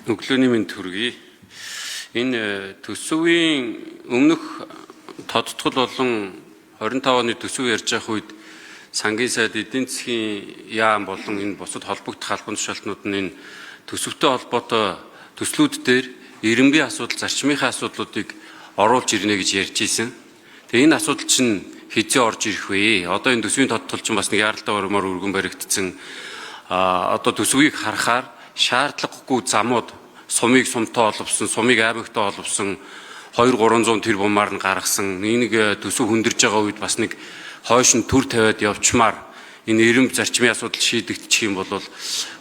Өглөөний мэнд хүргэе. Энэ төсвийн өмнөх тодтгол болон 25 оны төсөв ярьж явах үед сангийн сайд эдийн засгийн яам болон энэ бусад холбогдох албан тушаалтнууд нь энэ төсөвтэй холбоотой төслүүд дээр ирэмгийн асуудал, зарчмынхаа асуудлуудыг оруулж ирнэ гэж ярьж ийсэн. Тэгээ энэ асуудал чинь хэзээ орж ирэх вэ? Одоо энэ төсвийн тодтгол чинь бас нэг яралтай өргөмөр өргөн баригдсан. Одоо төсвийг харахаар шаардлагагүй замууд сумыг сумтай олвсон, сумыг аймагтай олвсон 200-300 тэрбумаар нь гаргасан. Энийг төсөв хүндэрж байгаа үед бас нэг хойш нь төр тавиад явчмаар энэ ирэмб зарчмын асуудал шийдэгдчих юм бол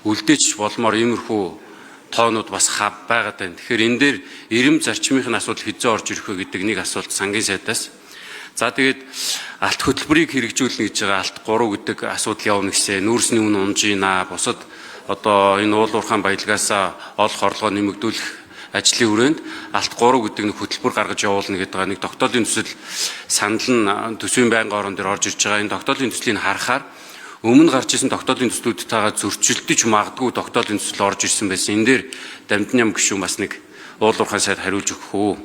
үлдээч болмоор иймэрхүү тоонууд бас хав байгаад байна. Тэгэхээр энэ дээр ирэмб зарчмынхын асуудал хэзээ орж ирэх вэ гэдэг нэг асуулт сангийн сайдаас. За тэгээд алт хөтөлбөрийг хэрэгжүүлнэ гэж байгаа алт 3 гэдэг асуудал явна гэсэн. Нүүрсний үн унжина, бусад одоо энэ уул уурхайн баялгаас олох орлогоо нэмэгдүүлэх ажлын хүрээнд алт 3 гэдэг нэг хөтөлбөр гаргаж явуулна гэдэг нэг тогтоолын төсөл санал нь төсвийн байнгын орон дээр орж ирж байгаа. Энэ тогтоолын төслийг харахаар өмнө гарч ирсэн тогтоолын төслүүдтэйгээ зөрчилдөж магадгүй тогтоолын төсөл орж ирсэн байсан. Энэ дээр Дамжин ям гишүүн бас нэг уул уурхайн сайд хариулж өгөх үү?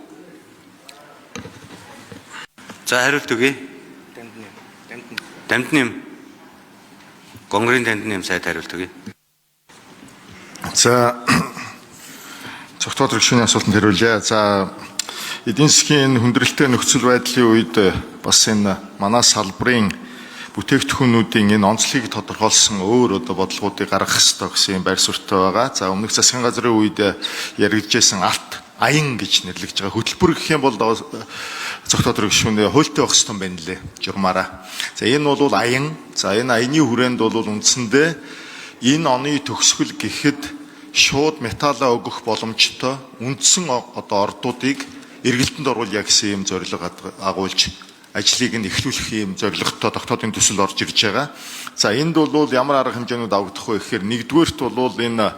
За хариулт өгье. Дамжин ям. Гонгорын Дамжин ям сайд хариулт өгье. За цогтоод гишүүний асуултанд хариулъя. За эдийн засгийн хүндрэлтэй нөхцөл байдлын үед бас энэ манай салбарын бүтээгдэхүүнүүдийн энэ онцлогийг тодорхойлсон өөр бодлогуудыг гаргах ёстой гэсэн байр суурьтай байгаа. За өмнөх засгийн газрын үед яригджсэн алт аян гэж нэрлэгдэж байгаа хөтөлбөр гэх юм бол цогтоод гишүүнээ хуультай байх ёстой юм байна лээ журмаараа. За энэ бол аян. За энэ аяны хүрээнд бол үндсэндээ энэ оны төгсгөл гэхэд шууд металлаа өгөх боломжтой үндсэн ордуудыг эргэлтэнд оруулъя гэсэн юм зорилго агуулж ажлыг нь эхлүүлэх юм зорилготой тогтоодын төсөл орж ирж байгаа. За энд бол ямар арга хэмжээнүүд авагдах вэ гэхээр нэгдүгээрт бол энэ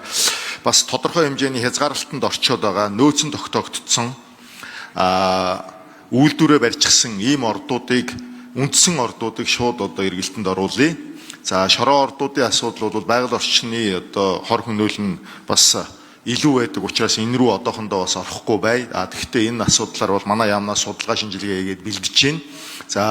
бас тодорхой хэмжээний хязгаарлалтанд орчоод байгаа нөөцөн тогтоогдсон үйлдвэрээ барьчихсан ийм ордуудыг үндсэн ордуудыг шууд эргэлтэнд оруулъя. За шороо ордуудын асуудал бол байгаль орчны хор хөнөөл нь бас илүү байдаг учраас энэ рүү одоохондоо бас орохгүй бай. Тэгэхдээ энэ асуудлаар бол манай яамнаас судалгаа шинжилгээ хийгээд бэлдэж байна. За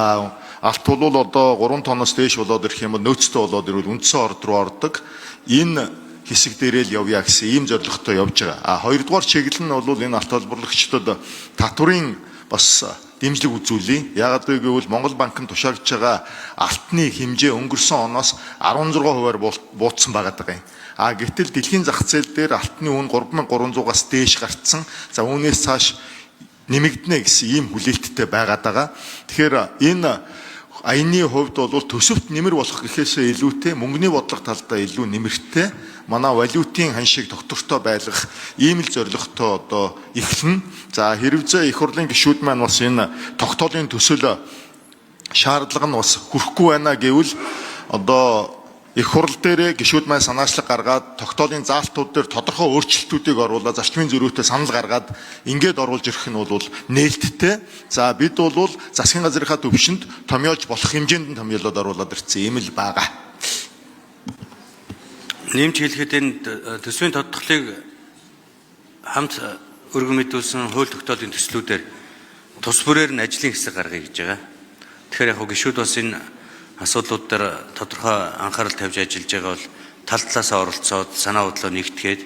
алт бол 3 тонноос дээш болоод ирэх юм бол нөөцтэй болоод ирвэл үндсэн орд руу ордог. Энэ хэсэг дээрээ л явъя гэсэн ийм зорилготой явж байгаа. Хоёрдугаар чиглэл нь бол энэ алт холбогчдод татврын бас дэмжлэг үзүүлье. Яагаад вэ гэвэл Монгол банкнд тушаагдж байгаа алтны хэмжээ өнгөрсөн оноос 16%-аар буутсан байгаа юм. Гэтэл дэлхийн зах зээл дээр алтны үн 3300-аас дээш гарцсан. За үүнээс цааш нэмэгдэнэ гэсэн ийм хүлээлттэй байгаад байгаа. Тэгэхээр энэ аяны хувьд бол төсөвт нэмэр болох гэхээсээ илүүтэй мөнгөний бодлого талдаа илүү нэмэртэй манай валютын ханшийг доктортой байлгах ийм л зорилготой эхлэн. За хэрвээ их хурлын гишүүд маань бас энэ тогтоолын төсөл шаардлага нь бас хүрэхгүй байна гэвэл их хурл дээр гишүүд маань санаачлаг гаргаад тогтоолын заалтууд дээр тодорхой өөрчлөлтүүдийг оруулаад зарчмын зөрүүтэй санал гаргаад ингээд оруулж ирэх нь бол нээлттэй. За бид бол засгийн газрынхаа төвшөнд томьёолж болох хэмжээнд нь томьёолоод оруулаад ирсэн юм л байгаа. Нэмж хэлэхэд энэ төсвийн тодтголыг хамт өргөн мэдүүлсэн хууль тогтоолын төслүүдээр тус бүрээр нь ажлын хэсэг гаргая гэж байгаа. Тэгэхээр яг гишүүд бас энэ асуудлууд дээр тодорхой анхаарал тавьж ажиллаж байгаа бол тал талаасаа оролцоод санаа бодлоо нэгтгээд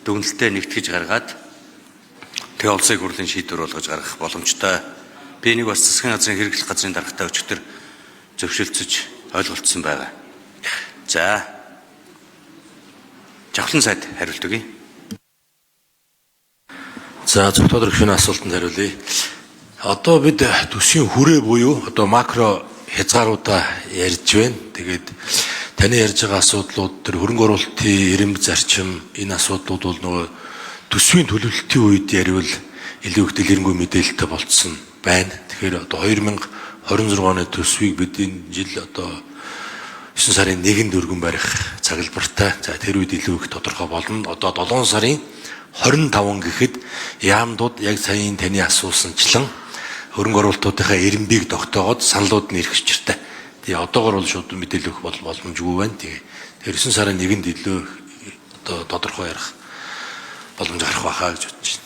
дүгнэлтээ нэгтгэж гаргаад тэгээ улсын хурлын шийдвэр болгож гаргах боломжтой. Би нэг бас засгийн газрын хэрэглэх газрын даргатай өчигдөр зөвшөөрөлцөж ойлголцсон байгаа. За Жавхлан сайд хариулт өгье. За цогтоод гишүүний асуултанд хариулъя. Одоо бид төсвийн хүрээ буюу макро хязгааруудаа ярьж байна. Тэгээд таны ярьж байгаа асуудлууд төр хөрөнгө оруулалтын ирэмб зарчим энэ асуудлууд бол нөгөө төсвийн төлөвлөлтийн үед яривал илүү их дэлгэрэнгүй мэдээлэлтэй болцсон байна. Тэгэхээр 2026 оны төсвийг бид энэ жил 9 сарын 1-нд өргөн барих цаглбартай. За тэр үед илүү их тодорхой болно. 7 сарын 25 гэхэд яамдууд яг саяын таны асуусанчлан хөрөнгө оруулалтуудынхаа ирэмбийг тогтоогоод саналууд нь ирэх учиртай. Тэгээ одоогор бол шууд мэдээлэл өгөх боломжгүй байна. Тэгээ 9 сарын 1-нд илүү тодорхой ярих боломж гарах байхаа гэж бодож байна.